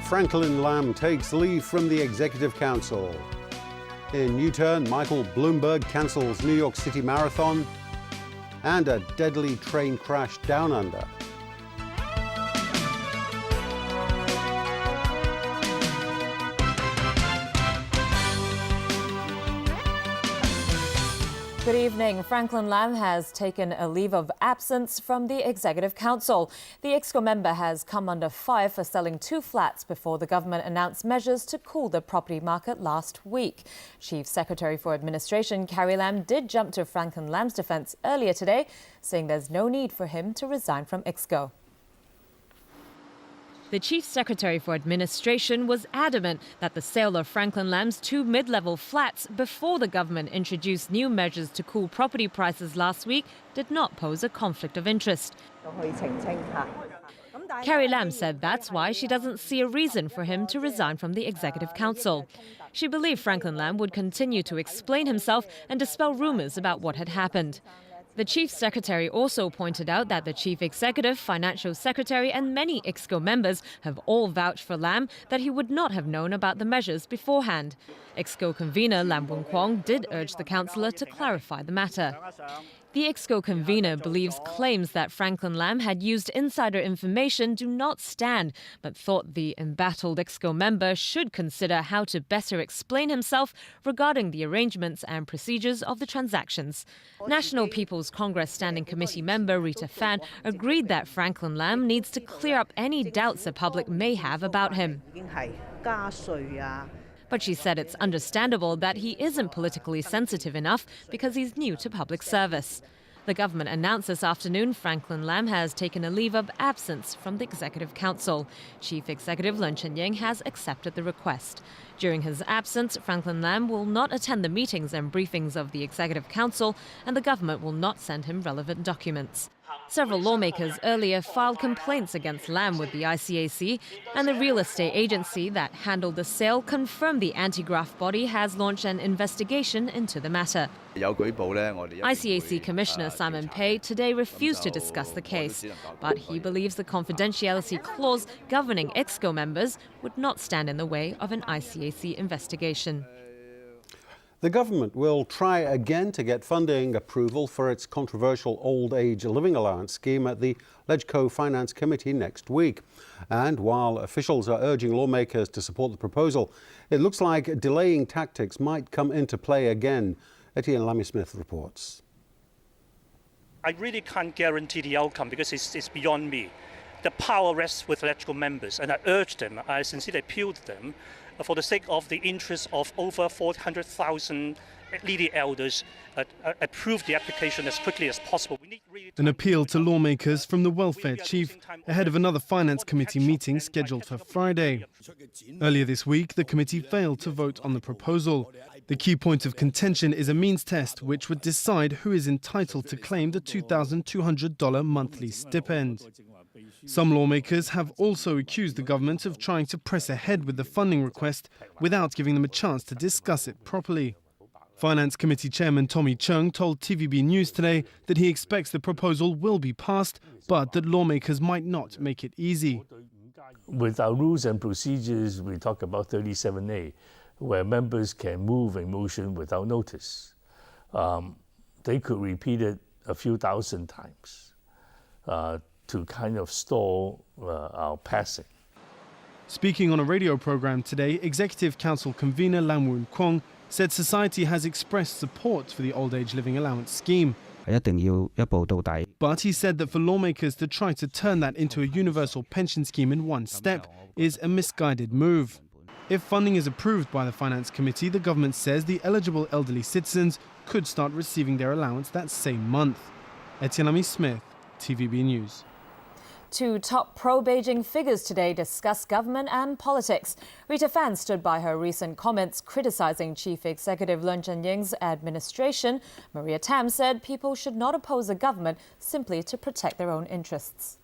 Franklin Lam takes leave from the Executive Council. In U-turn, Michael Bloomberg cancels New York City Marathon. And a deadly train crash down under. Good evening. Franklin Lam has taken a leave of absence from the Executive Council. The EXCO member has come under fire for selling 2 flats before the government announced measures to cool the property market last week. Chief Secretary for Administration Carrie Lam did jump to Franklin Lam's defense earlier today, saying there's no need for him to resign from EXCO. The Chief Secretary for Administration was adamant that the sale of Franklin Lam's 2 mid-level flats before the government introduced new measures to cool property prices last week did not pose a conflict of interest. Carrie Lam said that's why she doesn't see a reason for him to resign from the Executive Council. She believed Franklin Lam would continue to explain himself and dispel rumours about what had happened. The Chief Secretary also pointed out that the Chief Executive, Financial Secretary and many EXCO members have all vouched for Lam that he would not have known about the measures beforehand. EXCO convener Lam Woon Kwong did urge the councillor to clarify the matter. The EXCO convener believes claims that Franklin Lam had used insider information do not stand, but thought the embattled EXCO member should consider how to better explain himself regarding the arrangements and procedures of the transactions. National People's Congress Standing Committee member Rita Fan agreed that Franklin Lam needs to clear up any doubts the public may have about him. But she said it's understandable that he isn't politically sensitive enough because he's new to public service. The government announced this afternoon Franklin Lam has taken a leave of absence from the Executive Council. Chief Executive Leung Chun-ying has accepted the request. During his absence, Franklin Lam will not attend the meetings and briefings of the Executive Council, and the government will not send him relevant documents. Several lawmakers earlier filed complaints against Lam with the ICAC, and the real estate agency that handled the sale confirmed the anti-graft body has launched an investigation into the matter. ICAC Commissioner Simon Pei today refused to discuss the case, but he believes the confidentiality clause governing EXCO members would not stand in the way of an ICAC investigation. The government will try again to get funding approval for its controversial old age living allowance scheme at the LegCo Finance Committee next week. And while officials are urging lawmakers to support the proposal, it looks like delaying tactics might come into play again. Etienne Lammy-Smith reports. I really can't guarantee the outcome because it's beyond me. The power rests with LegCo members, and I urge them, I sincerely appeal to them, for the sake of the interests of over 400,000 needy elders, approve the application as quickly as possible. An appeal to lawmakers from the welfare chief ahead of another finance committee meeting scheduled for Friday. Earlier this week, the committee failed to vote on the proposal. The key point of contention is a means test which would decide who is entitled to claim the $2,200 monthly stipend. Some lawmakers have also accused the government of trying to press ahead with the funding request without giving them a chance to discuss it properly. Finance Committee Chairman Tommy Chung told TVB News today that he expects the proposal will be passed, but that lawmakers might not make it easy. With our rules and procedures, we talk about 37A, where members can move a motion without notice. They could repeat it a few thousand times to kind of stall our passing. Speaking on a radio program today, Executive Council convener Lam Woon Kwong said society has expressed support for the old age living allowance scheme. But he said that for lawmakers to try to turn that into a universal pension scheme in one step is a misguided move. If funding is approved by the Finance Committee, the government says the eligible elderly citizens could start receiving their allowance that same month. Etienne Lammy-Smith, TVB News. 2 top pro-Beijing figures today discuss government and politics. Rita Fan stood by her recent comments criticising Chief Executive Leung Chun-ying's administration. Maria Tam said people should not oppose a government simply to protect their own interests.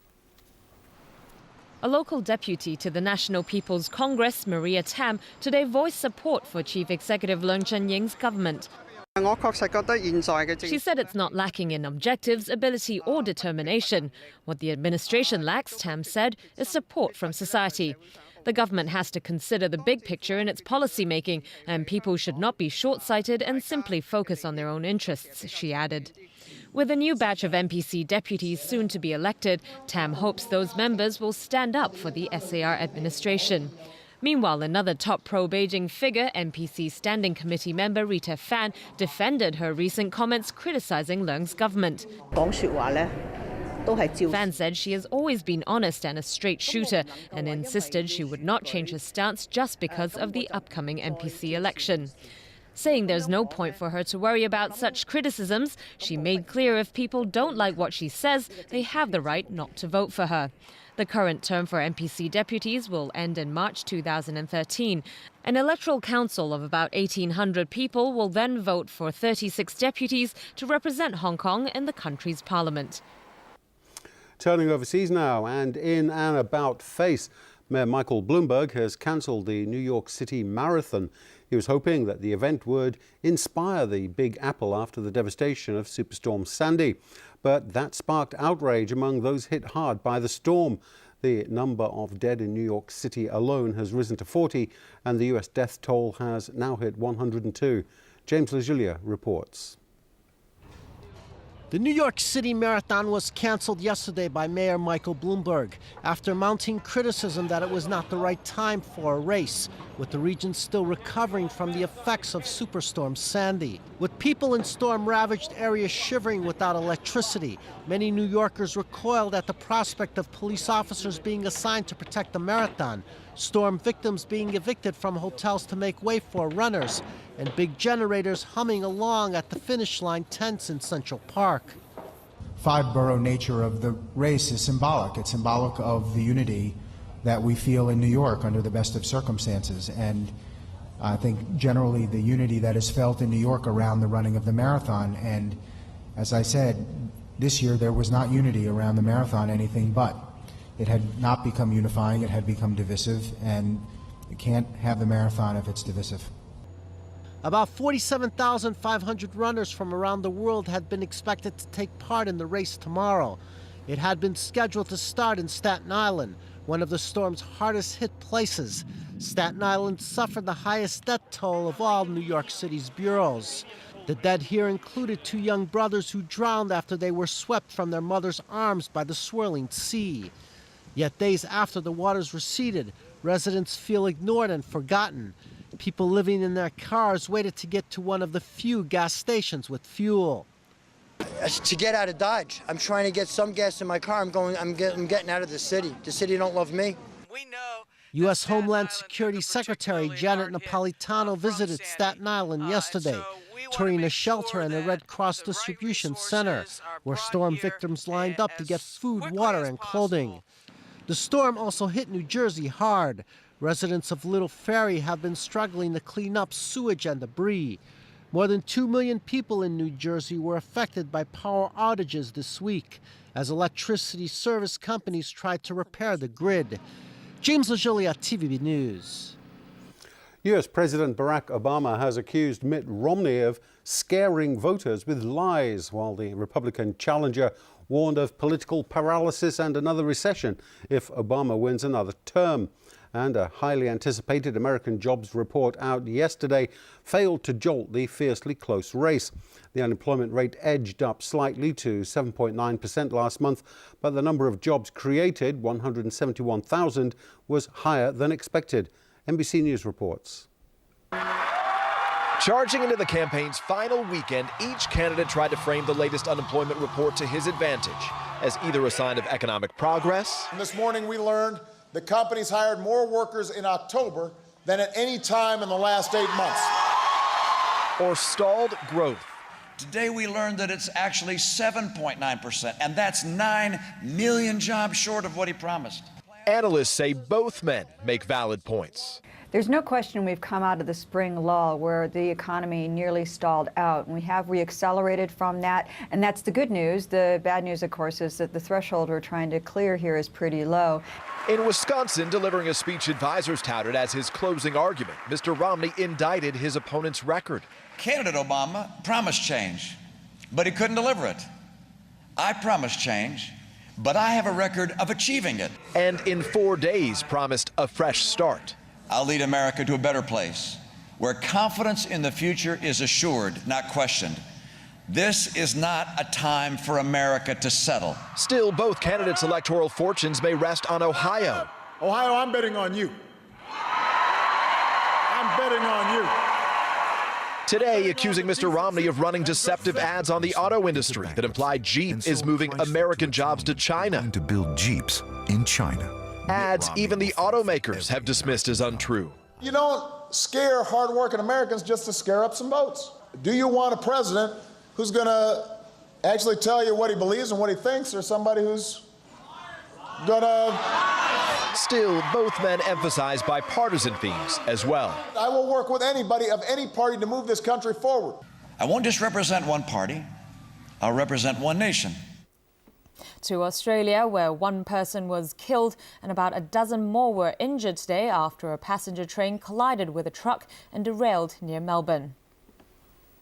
A local deputy to the National People's Congress, Maria Tam, today voiced support for Chief Executive Leung Chun-ying's government. She said it's not lacking in objectives, ability or determination. What the administration lacks, Tam said, is support from society. The government has to consider the big picture in its policy making, and people should not be short-sighted and simply focus on their own interests, she added. With a new batch of MPC deputies soon to be elected, Tam hopes those members will stand up for the SAR administration. Meanwhile, another top pro-Beijing figure, MPC Standing Committee member Rita Fan, defended her recent comments criticizing Leung's government. Fan said she has always been honest and a straight shooter and insisted she would not change her stance just because of the upcoming MPC election. Saying there's no point for her to worry about such criticisms, she made clear if people don't like what she says, they have the right not to vote for her. The current term for MPC deputies will end in March 2013. An electoral council of about 1,800 people will then vote for 36 deputies to represent Hong Kong in the country's parliament. Turning overseas now, and in an about-face, Mayor Michael Bloomberg has cancelled the New York City Marathon. He was hoping that the event would inspire the Big Apple after the devastation of Superstorm Sandy. But that sparked outrage among those hit hard by the storm. The number of dead in New York City alone has risen to 40, and the US death toll has now hit 102. James LaGiulia reports. The New York City Marathon was canceled yesterday by Mayor Michael Bloomberg after mounting criticism that it was not the right time for a race, with the region still recovering from the effects of Superstorm Sandy. With people in storm-ravaged areas shivering without electricity, many New Yorkers recoiled at the prospect of police officers being assigned to protect the marathon, storm victims being evicted from hotels to make way for runners, and big generators humming along at the finish line tents in Central Park. Five-borough nature of the race is symbolic. It's symbolic of the unity that we feel in New York under the best of circumstances. And I think generally the unity that is felt in New York around the running of the marathon. And as I said, this year there was not unity around the marathon, anything but. It had not become unifying, it had become divisive, and you can't have the marathon if it's divisive. About 47,500 runners from around the world had been expected to take part in the race tomorrow. It had been scheduled to start in Staten Island, one of the storm's hardest hit places. Staten Island suffered the highest death toll of all New York City's boroughs. The dead here included two young brothers who drowned after they were swept from their mother's arms by the swirling sea. Yet days after the waters receded, residents feel ignored and forgotten. People living in their cars waited to get to one of the few gas stations with fuel. To get out of Dodge, I'm trying to get some gas in my car. I'm getting out of the city. The city don't love me. U.S. Homeland Security Secretary Janet Napolitano visited Staten Island yesterday, touring a shelter and a Red Cross distribution center, where storm victims lined up to get food, water, and clothing. The storm also hit New Jersey hard. Residents of Little Ferry have been struggling to clean up sewage and debris. More than 2 million people in New Jersey were affected by power outages this week as electricity service companies tried to repair the grid. James LaGiulia, TVB News. US President Barack Obama has accused Mitt Romney of scaring voters with lies, while the Republican challenger warned of political paralysis and another recession if Obama wins another term. And a highly anticipated American jobs report out yesterday failed to jolt the fiercely close race. The unemployment rate edged up slightly to 7.9% last month, but the number of jobs created, 171,000, was higher than expected. NBC News reports. Charging into the campaign's final weekend, each candidate tried to frame the latest unemployment report to his advantage as either a sign of economic progress. This morning we learned the companies hired more workers in October than at any time in the last 8 months. Or stalled growth. Today we learned that it's actually 7.9%, and that's 9 million jobs short of what he promised. Analysts say both men make valid points. There's no question we've come out of the spring lull where the economy nearly stalled out, and we have reaccelerated from that, and that's the good news. The bad news, of course, is that the threshold we're trying to clear here is pretty low. In Wisconsin, delivering a speech advisors touted as his closing argument, Mr. Romney indicted his opponent's record. Candidate Obama promised change, but he couldn't deliver it. I promised change, but I have a record of achieving it. And in 4 days promised a fresh start. I'll lead America to a better place, where confidence in the future is assured, not questioned. This is not a time for America to settle. Still, both candidates' electoral fortunes may rest on Ohio. Ohio, I'm betting on you. I'm betting on you. Today, accusing Mr. Romney of running deceptive ads on the auto industry that imply Jeep is moving American jobs to China. To build Jeeps in China. Ads even the automakers have dismissed as untrue. You don't scare hardworking Americans just to scare up some votes. Do you want a president who's going to actually tell you what he believes and what he thinks, or somebody who's going to... Still, both men emphasize bipartisan themes as well. I will work with anybody of any party to move this country forward. I won't just represent one party, I'll represent one nation. To Australia, where one person was killed and about a dozen more were injured today after a passenger train collided with a truck and derailed near Melbourne.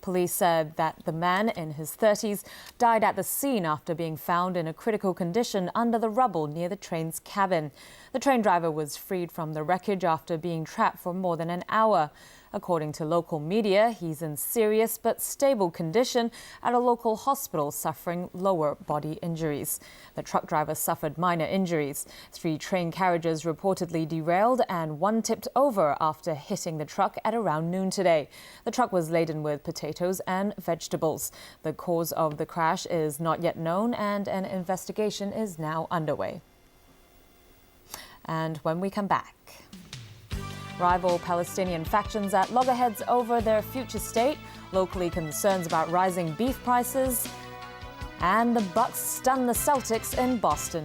Police said that the man in his 30s died at the scene after being found in a critical condition under the rubble near the train's cabin. The train driver was freed from the wreckage after being trapped for more than an hour. According to local media, he's in serious but stable condition at a local hospital suffering lower body injuries. The truck driver suffered minor injuries. 3 train carriages reportedly derailed and one tipped over after hitting the truck at around noon today. The truck was laden with potatoes and vegetables. The cause of the crash is not yet known and an investigation is now underway. And when we come back, rival Palestinian factions at loggerheads over their future state, locally concerns about rising beef prices, and the Bucks stun the Celtics in Boston.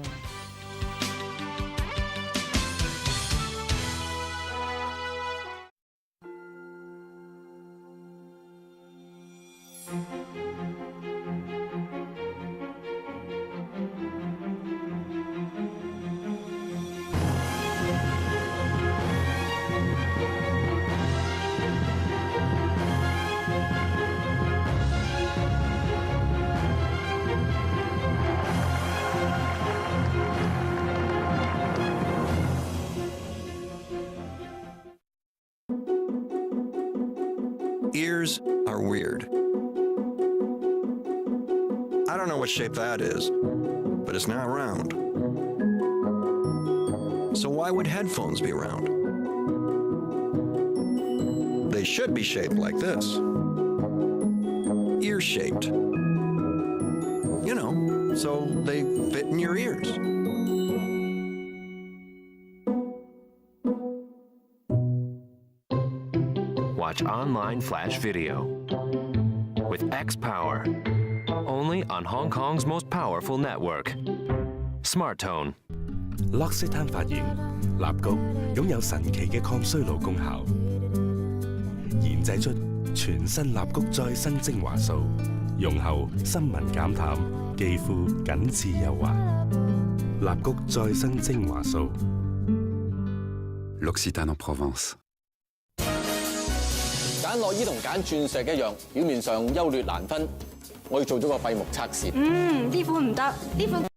Ears are weird. I don't know what shape that is, but it's not round. So why would headphones be round? They should be shaped like this. Ear-shaped. You know, so they fit in your ears. Watch online flash video with X Power, only on Hong Kong's most powerful network, SmartTone. 洛斯坦發現蠟菊擁有神奇嘅抗衰老功效，研製出全新蠟菊再生精華素，用後深紋減淡，肌膚緊緻幼滑。蠟菊再生精華素。L'Occitane en Provence。 揀內衣同揀鑽石一樣，表面上優劣難分。我要做咗個閉目測試。呢款唔得，呢款